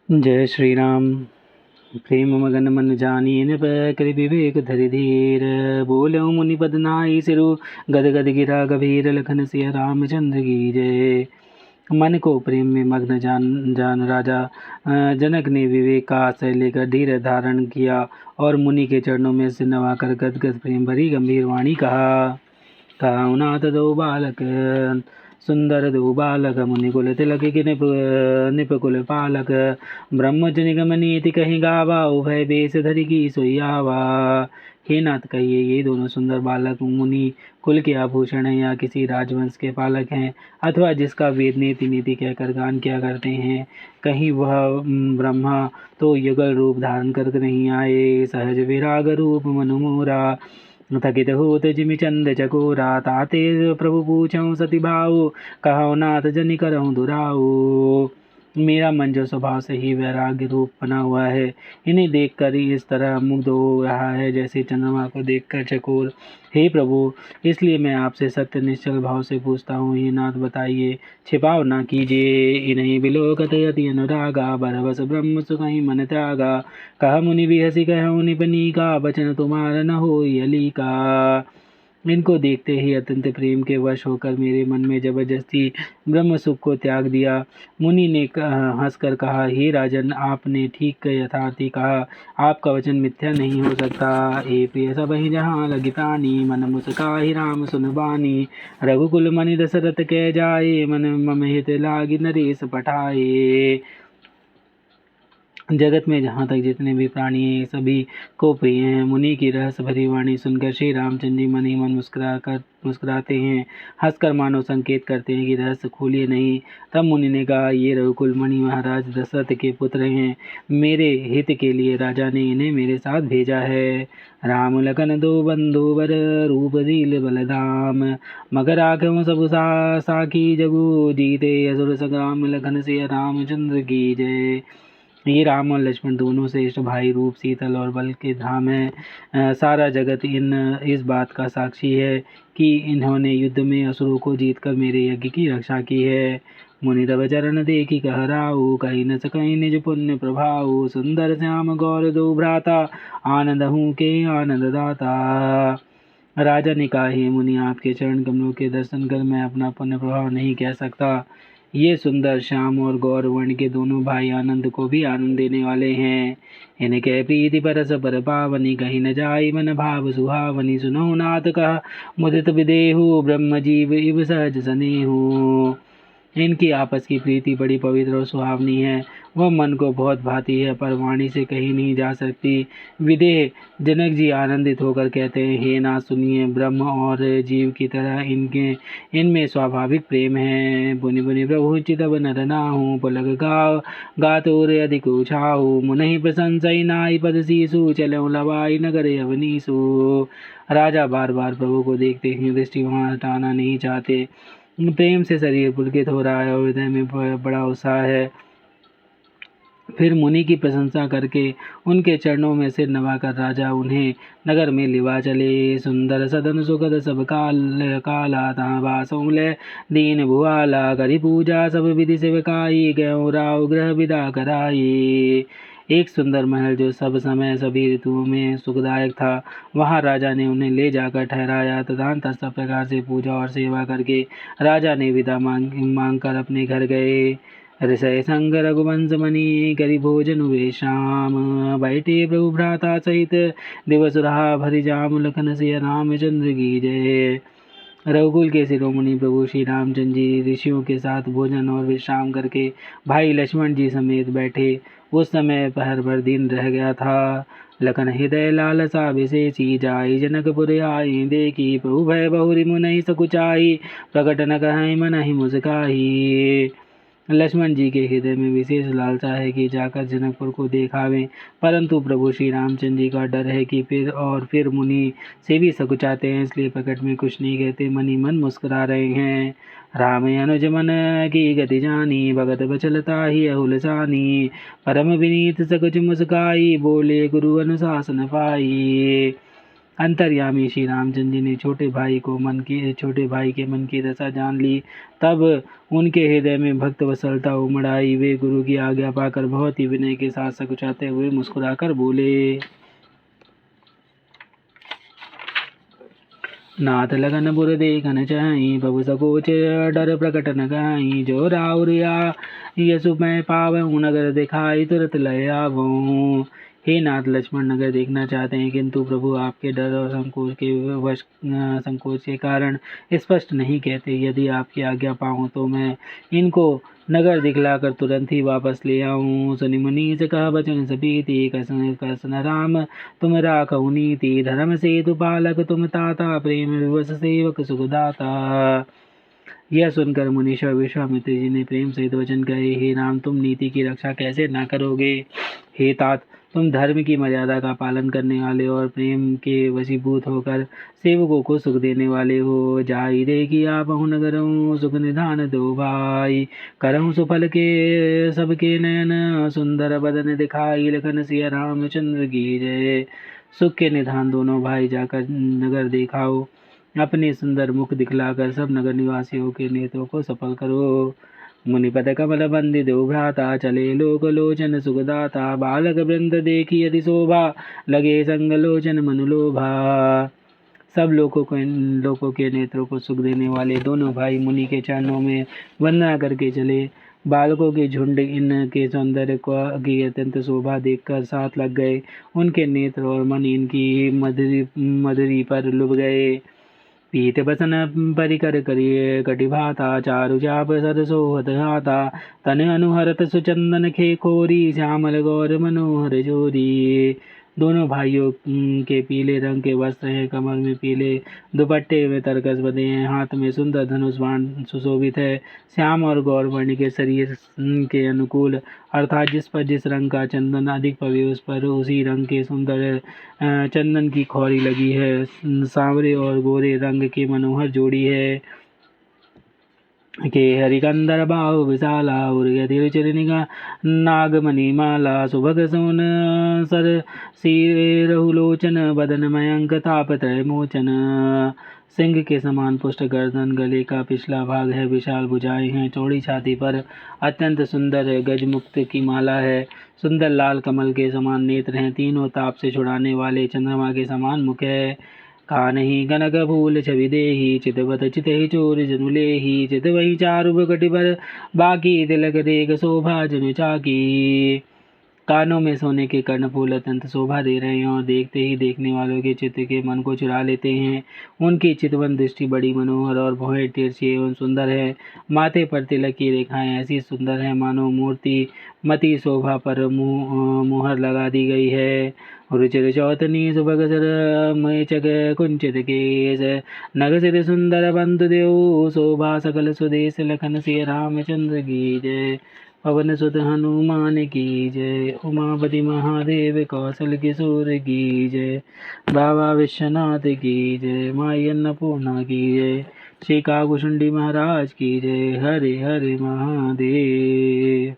जय श्री राम। प्रेम मगन मन जानिए कर विवेक धरि धीर। बोलो मुनि पद नाई सिरु गद गद गिरा गभीर। लखन सिया रामचंद्र की जय। मन को प्रेम में मग्न जान राजा जनक ने विवेक का आश्रय लेकर धीर धारण किया और मुनि के चरणों में सिर नवाकर गदगद प्रेम भरी गंभीर वाणी कहा नाथ दो बालक सुंदर दो बालक। मुनिकुल तिलक की निपकुल पालक। ब्रह्मचर्य निगम नीति कहीं गावा। उभय बेस धरि की सोई आवा। हे नाथ कहिए, ये दोनों सुंदर बालक मुनि कुल के आभूषण हैं या किसी राजवंश के पालक हैं, अथवा जिसका वेद नीति नीति कहकर गान किया करते हैं। कहीं वह ब्रह्मा तो युगल रूप धारण कर नहीं आए। सहज विराग रूप मनु मोरा। थकित होत जिमि चंद चकोरा। ताते प्रभु पूछऊं सती भाऊ। कहो नाथ जनि करऊं दुराऊ। मेरा मन जो स्वभाव से ही वैराग्य रूप बना हुआ है, इन्हें देखकर ही इस तरह मुग्ध हो रहा है जैसे चंद्रमा को देखकर चकोर। हे प्रभु, इसलिए मैं आपसे सत्य निश्चल भाव से पूछता हूँ, ये नाथ बताइए, छिपाव ना कीजिए। इन्हीं बिलोकत यति अनुरागा। बरबस ब्रह्म सुखहि मन त्यागा। कहा मुनि भी हंसी कहूँ निपनी का। बचन तुम्हारा न हो अली का। इनको देखते ही अत्यंत प्रेम के वश होकर मेरे मन में जबरदस्ती ब्रह्म सुख को त्याग दिया। मुनि ने हंसकर कहा, हे राजन, आपने ठीक यथार्थी कहा। आपका वचन मिथ्या नहीं हो सकता। ए प्रिय सब ही जहाँ लगी प्राणी। मन मुस्काहि राम सुन बानी। रघुकुल मनि दशरथ कह जाए। मन मम हित लागी नरेश पठाए। जगत में जहाँ तक जितने भी प्राणी हैं सभी को प्रिय हैं। मुनि की रहस्य भरी वाणी सुनकर श्री रामचंद्र जी मन ही मन मुस्कुराते हैं, हंसकर मानो संकेत करते हैं कि रहस्य खोलिए नहीं। तब मुनि ने कहा, ये रघुकुल मणि महाराज दशरथ के पुत्र हैं। मेरे हित के लिए राजा ने इन्हें मेरे साथ भेजा है। राम लखन दो बंधु बर। रूप शील बलधाम। मगर आँखों सब साखी जगु। जीते असुर संग्राम। लखन से रामचंद्र की जय। ये राम और लक्ष्मण दोनों श्रेष्ठ भाई रूप शीतल और बल के धाम है। सारा जगत इस बात का साक्षी है कि इन्होंने युद्ध में असुरों को जीतकर मेरे यज्ञ की रक्षा की है। मुनि तब चरण देखी कह राऊ। कहीं न सकहीं निज पुण्य प्रभाऊ। सुंदर श्याम गौर दो भ्राता। आनंद हूँ के आनंद दाता। राजा ने कहा, हे मुनि, आपके चरण कमलों के दर्शन कर मैं अपना पुण्य प्रभाव नहीं कह सकता। ये सुंदर श्याम और गौर वर्ण के दोनों भाई आनंद को भी आनंद देने वाले हैं। इनके प्रीति परस पर पावनी। कहीं न जाई मन भाव सुहावनी। सुनो नाथ कहा मुदित विदेहु। ब्रह्म जीव इव सहज सनेहु। इनकी आपस की प्रीति बड़ी पवित्र और सुहावनी है। वह मन को बहुत भाती है, पर वाणी से कहीं नहीं जा सकती। विदेह जनक जी आनंदित होकर कहते हैं, हे नाथ सुनिए, ब्रह्म और जीव की तरह इनमें स्वाभाविक प्रेम है। बुनि बुनि प्रभु चितव नर नाहु। पुलक गातुर अधिक उछाहु। मुनहि प्रशंसई नाई पद सीसु। चलऊ लवाई नगर अवनीसु। राजा बार बार प्रभु को देखते हैं, दृष्टि वहां हटाना नहीं चाहते। प्रेम से शरीर पुलकित हो रहा है और हृदय में बड़ा उत्साह है। फिर मुनि की प्रशंसा करके उनके चरणों में सिर नवाकर राजा उन्हें नगर में लिवा चले। सुंदर सदन सुखद सब काला। तहाँ बासों ले दीन भुआला। करी पूजा सब विधि सेवकाई। गयो राव ग्रह विदा कराई। एक सुंदर महल जो सब समय सभी ऋतुओं में सुखदायक था, वहाँ राजा ने उन्हें ले जाकर ठहराया। तदनंतर सब प्रकार से पूजा और सेवा करके राजा ने विदा मांग कर अपने घर गए। ऋषय संग रघुवंश मणि करि भोजन हुए शाम। बैठे प्रभु भ्राता सहित दिवस रहा भरि जाम। लखन सिया रामचंद्र की जय। रघुकुल के शिरोमणि प्रभु श्री रामचंद्र जी ऋषियों के साथ भोजन और विश्राम करके भाई लक्ष्मण जी समेत बैठे। उस समय पहर भर दिन रह गया था। लखन हृदय लालसा विशेषी। जाई जनकपुर आई देखी। प्रभु भय बहुरी मुनहि सकुचाई। प्रकट न कहै मनहि मुस्काई। लक्ष्मण जी के हृदय में विशेष लालसा है कि जाकर जनकपुर को देखावें, परंतु प्रभु श्री रामचंद्र जी का डर है कि फिर मुनि से भी सकुचाते हैं, इसलिए प्रकट में कुछ नहीं कहते, मन ही मन मुस्कुरा रहे हैं। राम अनुज मन की गति जानी। भगत बचलता ही अहुलसानी। परम विनीत सकुच मुस्काई। बोले गुरु अनुशासन पाई। अंतर्यामी श्री रामचंद्र जी ने छोटे भाई के मन की दशा जान ली। तब उनके हृदय में भक्त वत्सलता उमड़ आई। वे गुरु की आज्ञा पाकर बहुत ही विनय के साथ सकुचाते हुए मुस्कुराकर बोले, नाथ लगन बुर देखन चाही, प्रभु सकोच डर प्रकट न गाई। जो राउरिया यसु मैं पावऊँ, नगर दिखाई तुरत लय आवऊँ। हे नाथ, लक्ष्मण नगर देखना चाहते हैं, किंतु प्रभु आपके डर और संकोच के कारण स्पष्ट नहीं कहते। यदि आपकी आज्ञा पाऊँ तो मैं इनको नगर दिखलाकर तुरंत ही वापस ले आऊँ। सुनि मुनि से कहा बचन सपीति, कसन राम तुम राखऊ नीति। धर्म सेतु पालक तुम ताता, प्रेम विवश सेवक सुखदाता। यह सुनकर मुनीश्वर विश्वामित्र जी ने प्रेम सहित वचन कहे, हे राम, तुम नीति की रक्षा कैसे न करोगे। हे तात, तुम धर्म की मर्यादा का पालन करने वाले और प्रेम के वशीभूत होकर सेवकों को सुख देने वाले हो। जाई रे कि आप नगरों, सुख निधान दो भाई। करहूँ सुफल के सबके नयन, सुंदर बदन दिखाई। लखन सिया रामचंद्र की जय। सुख के निधान दोनों भाई जाकर नगर दिखाओ। अपने सुंदर मुख दिखलाकर सब नगर निवासियों के नेत्रों को सफल करो। मुनिपद कमल बंदिदो भ्राता, चले लोक लोचन सुखदाता। बालक वृंद देखी यदि शोभा, लगे संग लोचन मनुलोभा। सब लोगों के नेत्रों को सुख देने वाले दोनों भाई मुनि के चरणों में वंदना करके चले। बालकों के झुंड इनके सौंदर्य की अत्यंत शोभा देखकर साथ लग गए। उनके नेत्र और मन इनकी मधुरी पर लुभ गए। पीत बसन परिकर करिए कटिभाता, चारु चाप सरसोहत हाता। तन अनुहरत सुचंदन खेखोरी, श्यामल गौर मनोहर जोरी। दोनों भाइयों के पीले रंग के वस्त्र हैं, कमर में पीले दुपट्टे में तरकस बंधे हैं, हाथ में सुंदर धनुष बाण सुशोभित है। श्याम और गौरवर्ण के शरीर के अनुकूल, अर्थात जिस पर जिस रंग का चंदन अधिक पवे उस पर उसी रंग के सुंदर चंदन की खौरी लगी है। सांवरे और गोरे रंग की मनोहर जोड़ी है। के हरिकंदर बाहु विशाला, उर्यधिर चिरनिगा नागमणि माला। सुभग सोन सर सिरहुलोचन, बदन मयंक तापत्रय मोचन। सिंह के समान पुष्ट गर्दन, गले का पिछला भाग है, विशाल भुजाएं हैं, चौड़ी छाती पर अत्यंत सुंदर गजमुक्त की माला है। सुंदर लाल कमल के समान नेत्र हैं, तीनों ताप से छुड़ाने वाले चंद्रमा के समान मुख है। कानहि कनक फूल छवि देहि, चितवत चितहि चोर जनु लेहि। चित वही चारु बकटि पर बाकी, तिलक देख शोभा जनु चाकी। कानों में सोने के कर्णफूल अत्यंत शोभा दे रहे हैं और देखते ही देखने वालों के चित्त के मन को चुरा लेते हैं। उनकी चितवन दृष्टि बड़ी मनोहर और भौहें तिरछी एवं सुंदर है। माथे पर तिलक की रेखाएं ऐसी सुंदर है मानो मूर्ति मति शोभा पर मुहर लगा दी गई है। रुचिर चौतनी सुभग सर मयचक कुंचित केश, नग सिर सुंदर बंधु देव शोभा सकल सुदेश। लखन सिय रामचंद्र की जय। पवन सुत हनुमान की जय। उमापति महादेव कौशल किशोर की जय। बाबा विश्वनाथ की जय। माई अन्नपूर्णा की जय। श्री काकुशुंडी महाराज की जय। हरे हरे महादेव।